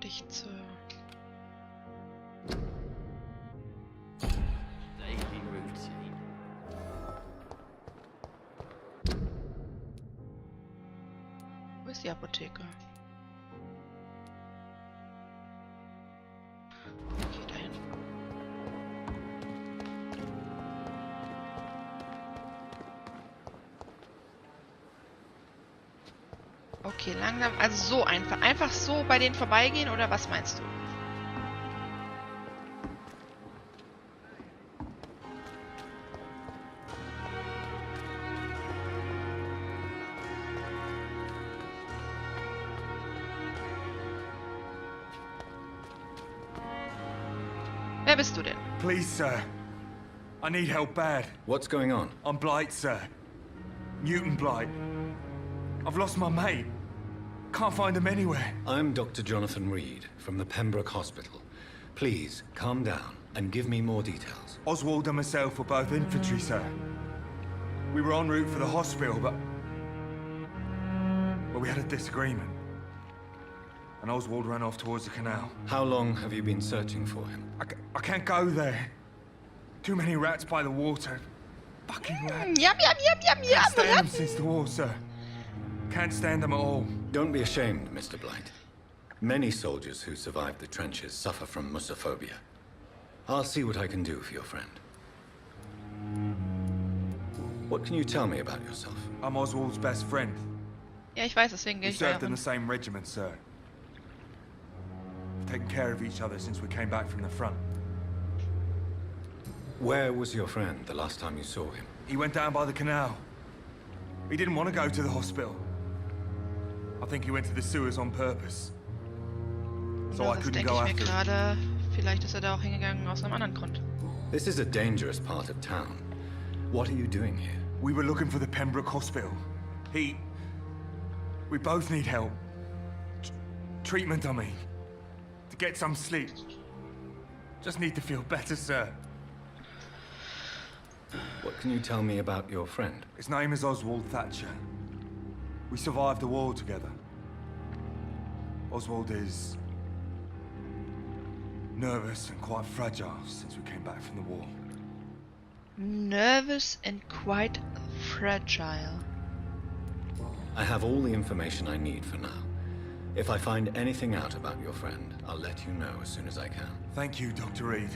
eigentlich zur... Wo ist die Apotheke? Okay, dahin. Okay, langsam. Also so einfach. Einfach so bei denen vorbeigehen oder was meinst du? Wer bist du denn? Please, sir. I need help bad. What's going on? I'm Blight, sir. Newton Blight. I've lost my mate. Can't find him anywhere. I'm Dr. Jonathan Reed from the Pembroke Hospital. Please, calm down and give me more details. Oswald and myself were both infantry, sir. We were en route for the hospital, but we had a disagreement. And Oswald ran off towards the canal. How long have you been searching for him? I can't go there. Too many rats by the water. Fucking rats. Yum, yum, yum, yum, yum. Can't stand them since the war, sir. Can't stand them at all. Don't be ashamed, Mr. Blight. Many soldiers who survived the trenches suffer from musophobia. I'll see what I can do for your friend. What can you tell me about yourself? I'm Oswald's best friend. Ja, ich weiß, deswegen gehe We ich served in dahin. the same regiment, sir. We've taken care of each other since we came back from the front. Where was your friend the last time you saw him? He went down by the canal. He didn't want to go to the hospital. I think he went to the sewers on purpose. So Ja, I das couldn't denke go ich mir after him. gerade. Vielleicht ist er da auch hingegangen aus einem anderen Grund. This is a dangerous part of town. What are you doing here? We were looking for the Pembroke Hospital. We both need help. Treatment, I mean. To get some sleep. Just need to feel better, sir. What can you tell me about your friend? His name is Oswald Thatcher. We survived the war together. Oswald is nervous and quite fragile since we came back from the war. Nervous and quite fragile. I have all the information I need for now. If I find anything out about your friend, I'll let you know as soon as I can. Thank you, Dr. Reed.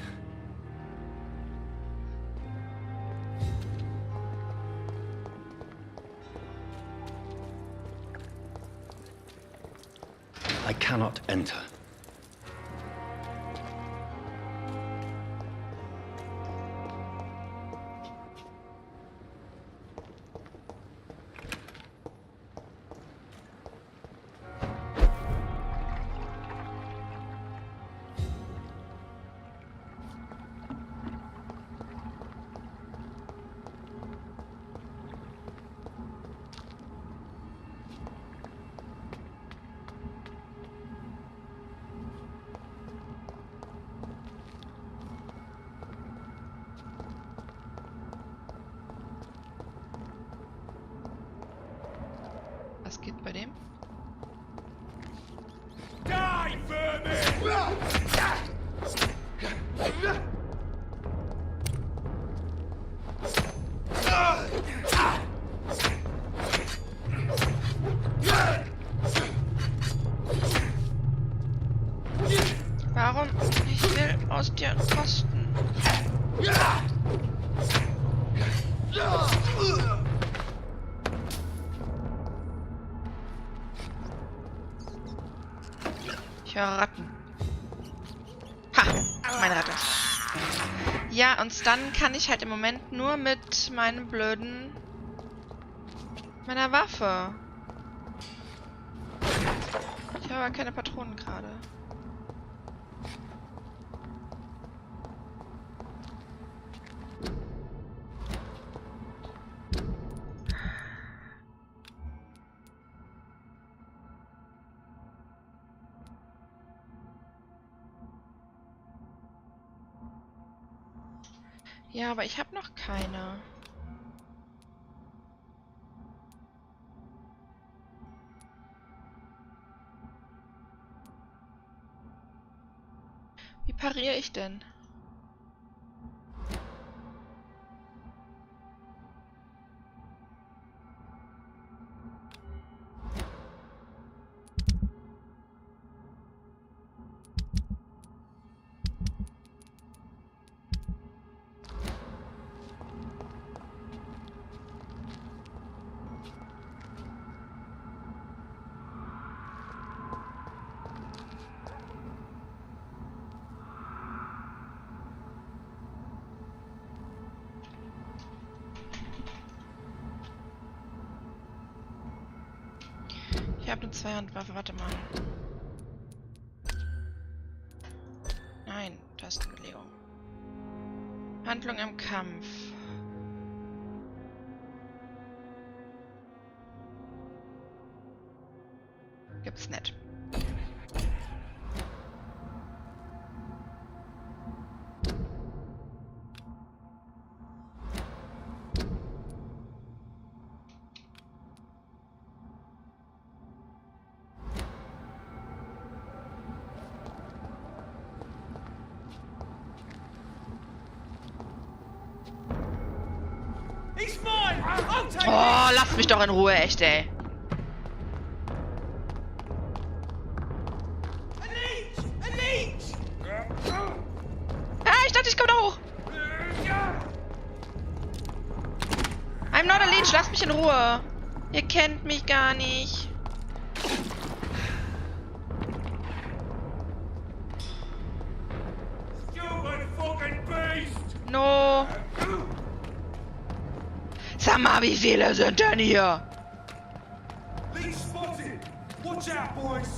I cannot enter. Was geht bei dem? Die, vermin! Warum? Ich will aus dir kosten. Ich höre Ratten. Ha! Meine Ratte. Ja, und dann kann ich halt im Moment nur mit meinem blöden... meiner Waffe. Ich habe aber keine Patronen gerade. Ja, aber ich habe noch keine. pariere ich denn? Ich habe eine Zweihandwaffe, warte mal. Nein, Tastenbelegung. Handlung im Kampf. Gibt's nicht. Oh, lasst mich doch in Ruhe, echt, ey. Ah, ich dachte, ich komme da hoch. I'm not a leech, lasst mich in Ruhe. Ihr kennt mich gar nicht. No. Sag mal, wie viele sind denn hier? Leech spotted! Watch out, boys!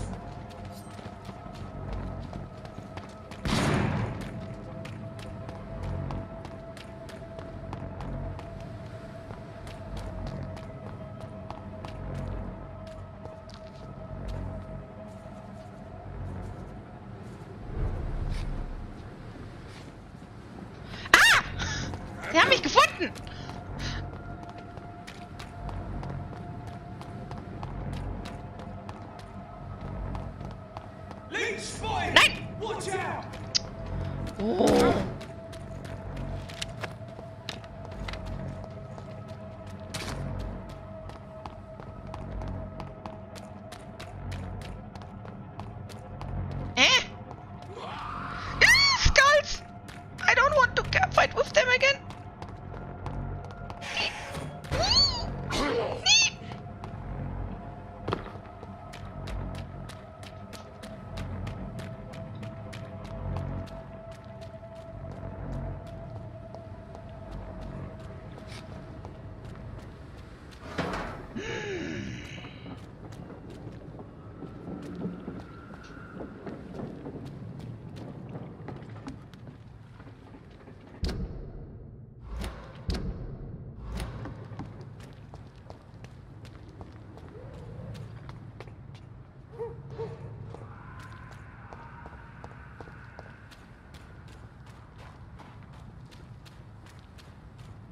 Sie haben mich gefunden! Nein! Oh. Skulls! I don't want to fight with them again.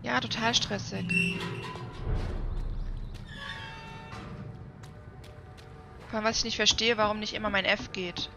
Ja, total stressig. Vor allem, was ich nicht verstehe, warum nicht immer mein F geht.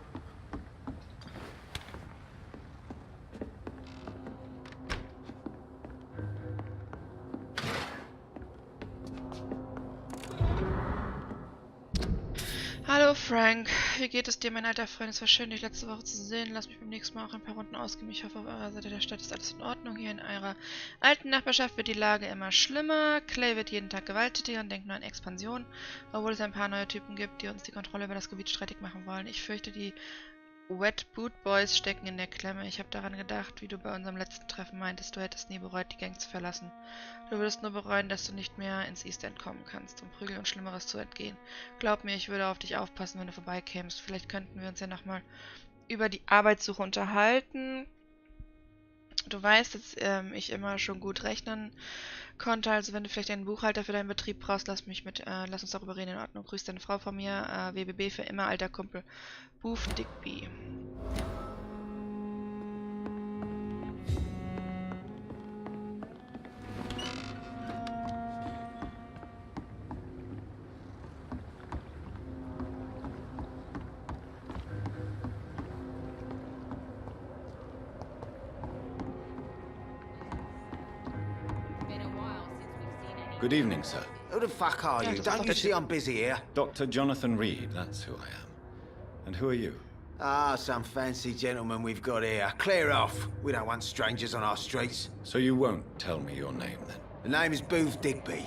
Hallo Frank, wie geht es dir, mein alter Freund? Es war schön, dich letzte Woche zu sehen. Lass mich beim nächsten Mal auch ein paar Runden ausgeben. Ich hoffe, auf eurer Seite der Stadt ist alles in Ordnung. Hier in eurer alten Nachbarschaft wird die Lage immer schlimmer. Clay wird jeden Tag gewalttätiger und denkt nur an Expansion, obwohl es ein paar neue Typen gibt, die uns die Kontrolle über das Gebiet streitig machen wollen. Ich fürchte, die Wet Boot Boys stecken in der Klemme. Ich habe daran gedacht, wie du bei unserem letzten Treffen meintest, du hättest nie bereut, die Gang zu verlassen. Du würdest nur bereuen, dass du nicht mehr ins East End kommen kannst, um Prügel und Schlimmeres zu entgehen. Glaub mir, ich würde auf dich aufpassen, wenn du vorbeikämst. Vielleicht könnten wir uns ja nochmal über die Arbeitssuche unterhalten. Du weißt, dass ich immer schon gut rechnen konnte, also wenn du vielleicht einen Buchhalter für deinen Betrieb brauchst, lass uns darüber reden, in Ordnung. Grüß deine Frau von mir, WBB für immer, alter Kumpel. Boof Digby. Good evening, sir. Who the fuck are Ja, you? das ist Don't doch you der see Typ. I'm busy here? Dr. Jonathan Reed, that's who I am. And who are you? Ah, some fancy gentleman we've got here. Clear off. We don't want strangers on our streets. So you won't tell me your name, then? The name is Booth Digby.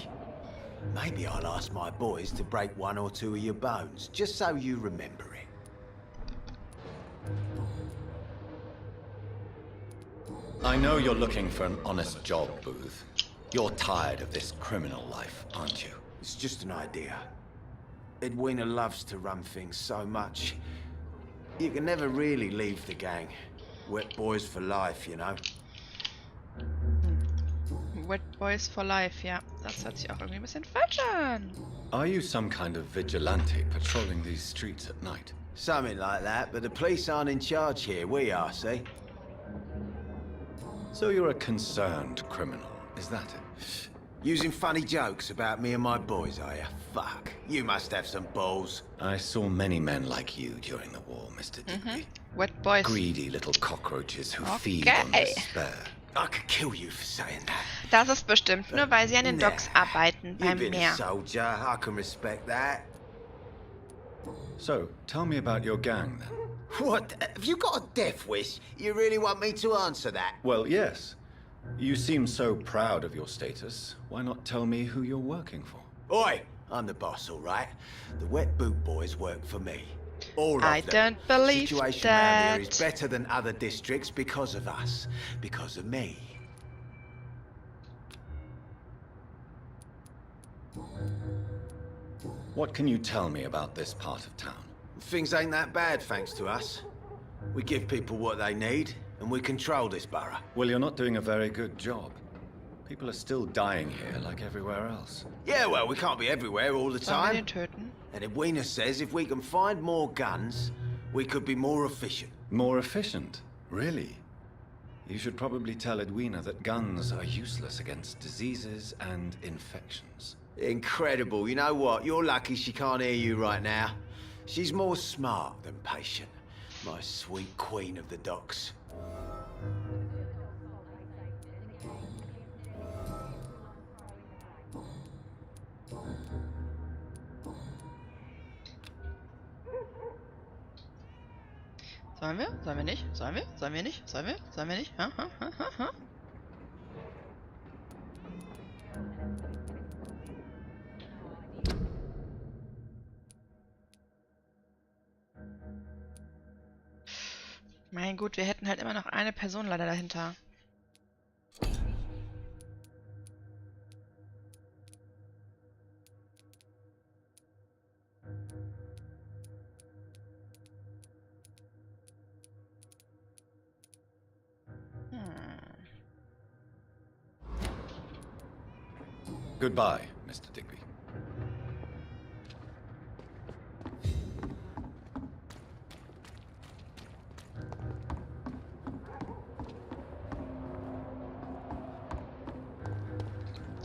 Maybe I'll ask my boys to break one or two of your bones, just so you remember it. I know you're looking for an honest job, Booth. You're tired of this criminal life, aren't you? It's just an idea. Edwina loves to run things so much. You can never really leave the gang. Wet boys for life, you know. Wet Boys for Life, ja. Das hört sich auch irgendwie ein bisschen falsch an. Are you some kind of vigilante patrolling these streets at night? Something like that, but the police aren't in charge here. We are, see? So you're a concerned criminal, is that it? Using funny jokes about me and my boys, are you? Fuck. You must have some balls. I saw many men like you during the war, Mr. Digby. Wet Boys. Greedy little cockroaches who Okay. feed on despair. I could kill you for saying that. Das ist bestimmt nur, weil sie an den Docks arbeiten You've beim been a Meer. soldier. I can respect that. So, tell me about your gang, then. What? Have you got a death wish? You really want me to answer that? Well, yes. You seem so proud of your status. Why not tell me who you're working for? Oi! I'm the boss, all right? The Wet Boot Boys work for me. All of I them. don't believe Situation around here is that. better than other districts because of us. Because of me. What can you tell me about this part of town? Things ain't that bad, thanks to us. We give people what they need, and we control this borough. Well, you're not doing a very good job. People are still dying here like everywhere else. Yeah, well, we can't be everywhere all the Sollen wir time. den töten? And Edwina says if we can find more guns, we could be more efficient. More efficient? Really? You should probably tell Edwina that guns are useless against diseases and infections. Incredible. You know what? You're lucky she can't hear you right now. She's more smart than patient. My sweet queen of the docks. Sollen wir? Sollen wir nicht? Sollen wir? Sollen wir nicht? Sollen wir? Sollen wir nicht? Ha, ha, ha, ha, ha. Mein Gott, wir hätten halt immer noch eine Person leider dahinter. Goodbye, Mr. Digby.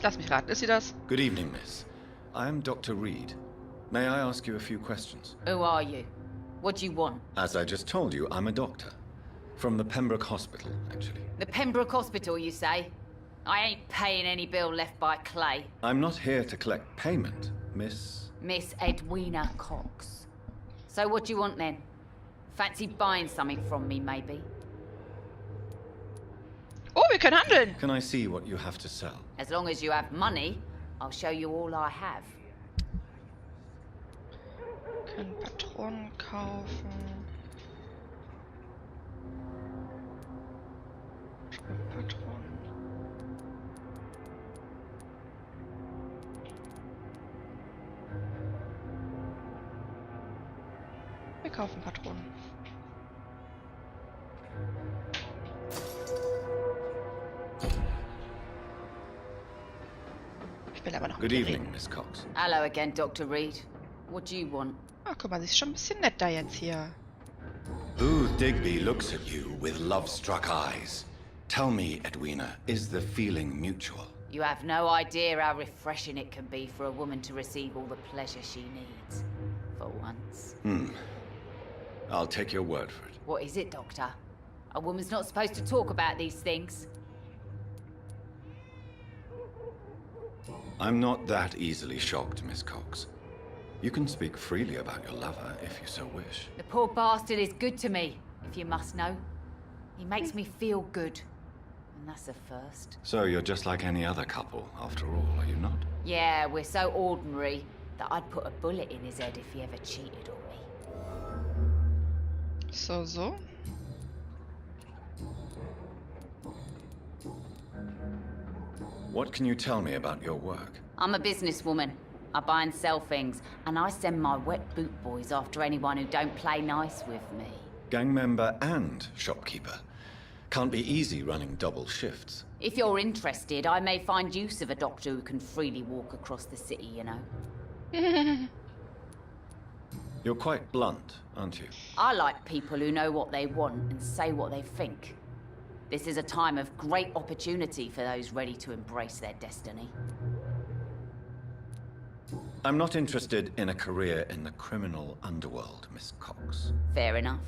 Lass mich raten, ist sie das? Good evening, miss. I am Dr. Reed. May I ask you a few questions? Who are you? What do you want? As I just told you, I'm a doctor. From the Pembroke Hospital, actually. The Pembroke Hospital, you say? I ain't paying any bill left by Clay. I'm not here to collect payment, Miss... Miss Edwina Cox. So what do you want then? Fancy buying something from me, maybe? Oh, wir können handeln! Can I see what you have to sell? As long as you have money, I'll show you all I have. Wir können Patronen kaufen. Patronen. Wir kaufen Patronen. Ich will aber noch mit Good dir evening, reden. Miss Cox. Hello again, Dr. Reed. What do you want? Ah, guck mal, sie ist schon ein bisschen netter jetzt hier. Booth Digby looks at you with love-struck eyes. Tell me, Edwina, is the feeling mutual? You have no idea how refreshing it can be for a woman to receive all the pleasure she needs. For once. I'll take your word for it. What is it, Doctor? A woman's not supposed to talk about these things. I'm not that easily shocked, Miss Cox. You can speak freely about your lover if you so wish. The poor bastard is good to me, if you must know. He makes me feel good. And that's a first. So you're just like any other couple, after all, are you not? Yeah, we're so ordinary that I'd put a bullet in his head if he ever cheated on me. So. What can you tell me about your work? I'm a businesswoman. I buy and sell things, and I send my wet boot boys after anyone who don't play nice with me. Gang member and shopkeeper. Can't be easy running double shifts. If you're interested, I may find use of a doctor who can freely walk across the city, you know. You're quite blunt, aren't you? I like people who know what they want and say what they think. This is a time of great opportunity for those ready to embrace their destiny. I'm not interested in a career in the criminal underworld, Miss Cox. Fair enough.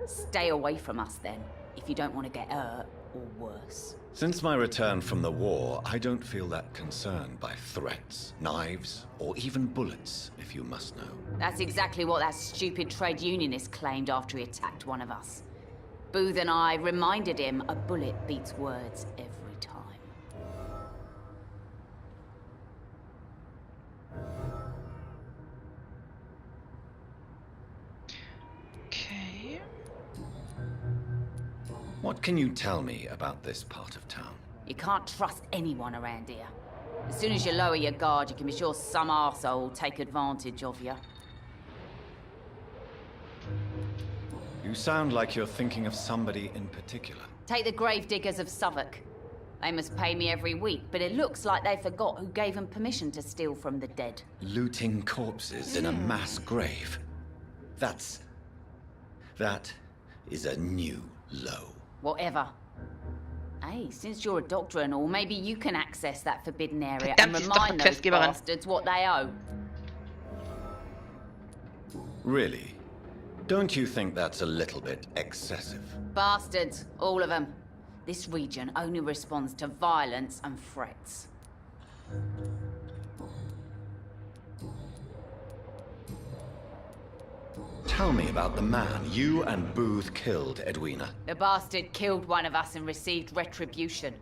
Stay away from us then, if you don't want to get hurt or worse. Since my return from the war, I don't feel that concerned by threats, knives, or even bullets, if you must know. That's exactly what that stupid trade unionist claimed after he attacked one of us. Booth and I reminded him a bullet beats words every time. Okay. What can you tell me about this part of town? You can't trust anyone around here. As soon as you lower your guard, you can be sure some arsehole will take advantage of you. You sound like you're thinking of somebody in particular. Take the gravediggers of Southwark. They must pay me every week, but it looks like they forgot who gave them permission to steal from the dead. Looting corpses in a mass grave. That is a new low. Whatever. Hey, since you're a doctor and all, maybe you can access that forbidden area Verdammt, and sie ist doch remind eine those Questgeberin. bastards what they owe. Really? Don't you think that's a little bit excessive? Bastards, all of them. This region only responds to violence and threats. Tell me about the man you and Booth killed, Edwina. The bastard killed one of us and received retribution.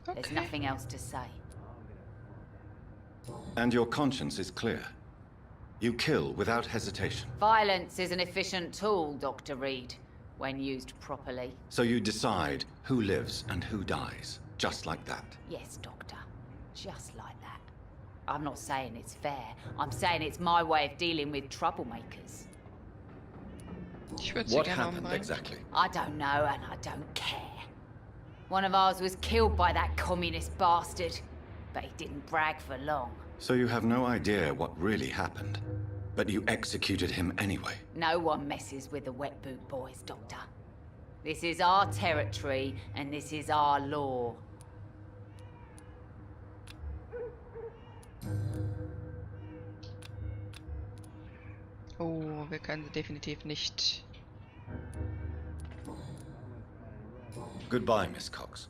There's Okay. nothing else to say. And your conscience is clear. You kill without hesitation. Violence is an efficient tool, Dr. Reed, when used properly. So you decide who lives and who dies, just like that. Yes, Doctor. Just like that. I'm not saying it's fair. I'm saying it's my way of dealing with troublemakers. Ich würde sie What gerne happened umbringen. exactly? I don't know and I don't care. One of ours was killed by that communist bastard, but he didn't brag for long. So you have no idea what really happened, but you executed him anyway. No one messes with the wet boot boys, Doctor. This is our territory and this is our law. Oh, wir können sie definitiv nicht. Goodbye, Miss Cox.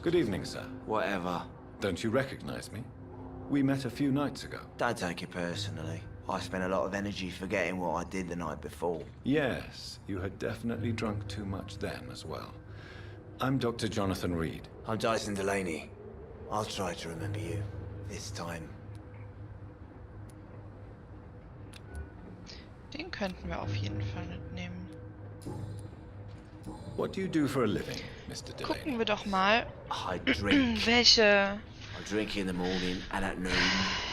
Good evening, sir. Whatever. Don't you recognize me? We met a few nights ago. Don't take it personally. I spent a lot of energy forgetting what I did the night before. Yes, you had definitely drunk too much then as well. I'm Dr. Jonathan Reed. I'm Dyson Delaney. I'll try to remember you. This time. Den könnten wir auf jeden Fall mitnehmen. What do you do for a living, Mr. Delaney? Gucken wir doch mal, I drink. welche I drink in the morning and at noon.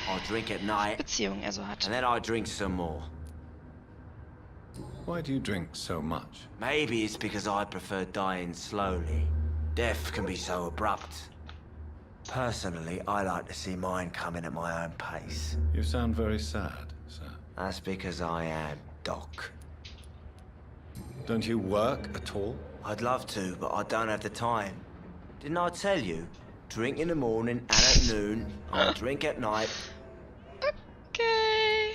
I drink at night. Beziehung er so hat. And then I drink some more. Why do you drink so much? Maybe it's because I prefer dying slowly. Death can be so abrupt. Personally, I like to see mine coming at my own pace. You sound very sad, sir. That's because I am Doc. Don't you work at all? I'd love to, but I don't have the time. Didn't I tell you? Drink in the morning and at noon. I drink at night. Okay.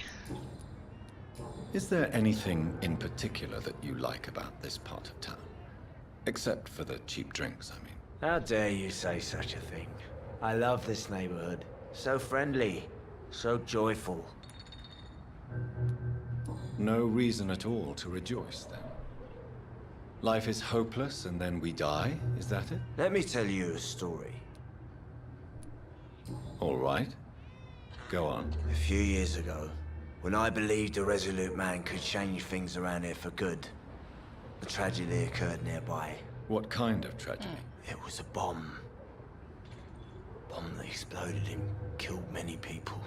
Is there anything in particular that you like about this part of town? Except for the cheap drinks, I mean. How dare you say such a thing? I love this neighborhood. So friendly, so joyful. No reason at all to rejoice, then? Life is hopeless and then we die, is that it? Let me tell you a story. All right. Go on. A few years ago, when I believed a resolute man could change things around here for good, a tragedy occurred nearby. What kind of tragedy? It was a bomb. Bomb that exploded and killed many people.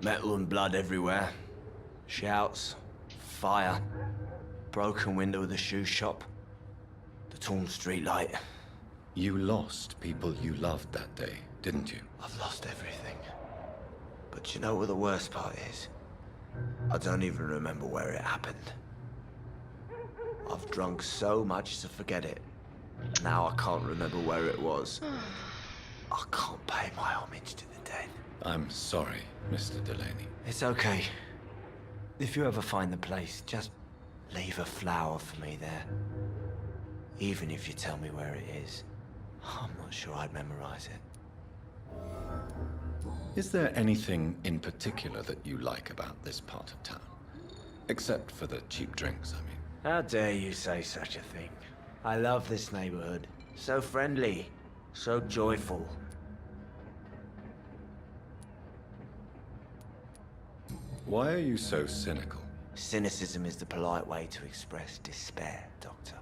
Metal and blood everywhere. Shouts, fire, broken window of the shoe shop, the torn street light. You lost people you loved that day, didn't you? I've lost everything. But you know what the worst part is? I don't even remember where it happened. I've drunk so much to forget it. Now I can't remember where it was. I can't pay my homage to the dead. I'm sorry, Mr. Delaney. It's okay. If you ever find the place, just leave a flower for me there. Even if you tell me where it is. I'm not sure I'd memorize it. Is there anything in particular that you like about this part of town? Except for the cheap drinks, I mean. How dare you say such a thing? I love this neighborhood. So friendly, so joyful. Why are you so cynical? Cynicism is the polite way to express despair, Doctor.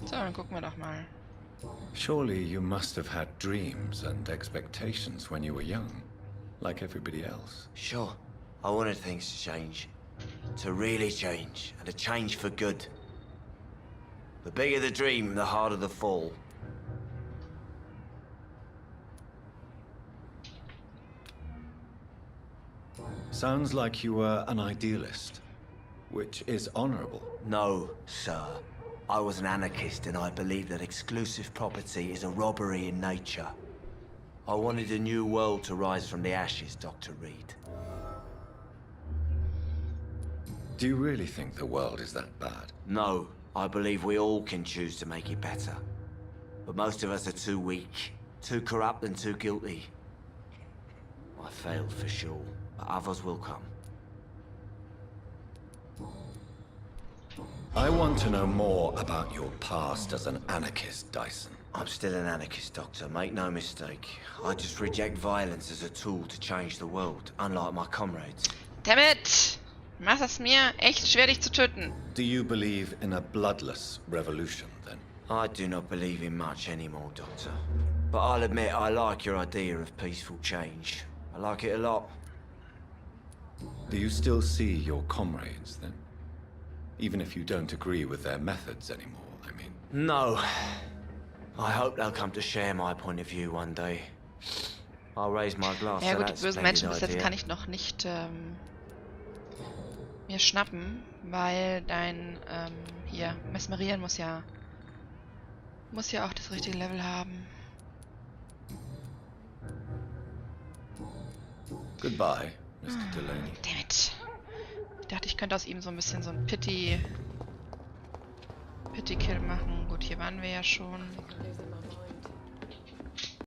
So, dann gucken wir doch mal. Surely you must have had dreams and expectations when you were young, like everybody else. Sure, I wanted things to change. To really change, and to change for good. The bigger the dream, the harder the fall. Sounds like you were an idealist, which is honorable. No, sir. I was an anarchist and I believed that exclusive property is a robbery in nature. I wanted a new world to rise from the ashes, Dr. Reed. Do you really think the world is that bad? No, I believe we all can choose to make it better. But most of us are too weak, too corrupt and too guilty. I failed for sure, but others will come. I want to know more about your past as an anarchist, Dyson. I'm still an anarchist, Doctor. Make no mistake. I just reject violence as a tool to change the world, unlike my comrades. Dammit! Du machst es mir echt schwer, dich zu töten. Do you believe in a bloodless revolution, then? I do not believe in much anymore, Doctor. But I'll admit I like your idea of peaceful change. I like it a lot. Do you still see your comrades, then? Even if you don't agree with their methods anymore, I mean. No. I hope they'll come to share my point of view one day. I'll raise my glass Ja to gut, that die bösen splendid Menschen bis jetzt idea. kann ich noch nicht mir schnappen, weil dein hier Mesmerieren muss ja auch das richtige Level haben. Goodbye, Mr. Delaney. Dammit. Ich dachte, ich könnte aus ihm so ein bisschen so ein Pity-Kill machen. Gut, hier waren wir ja schon.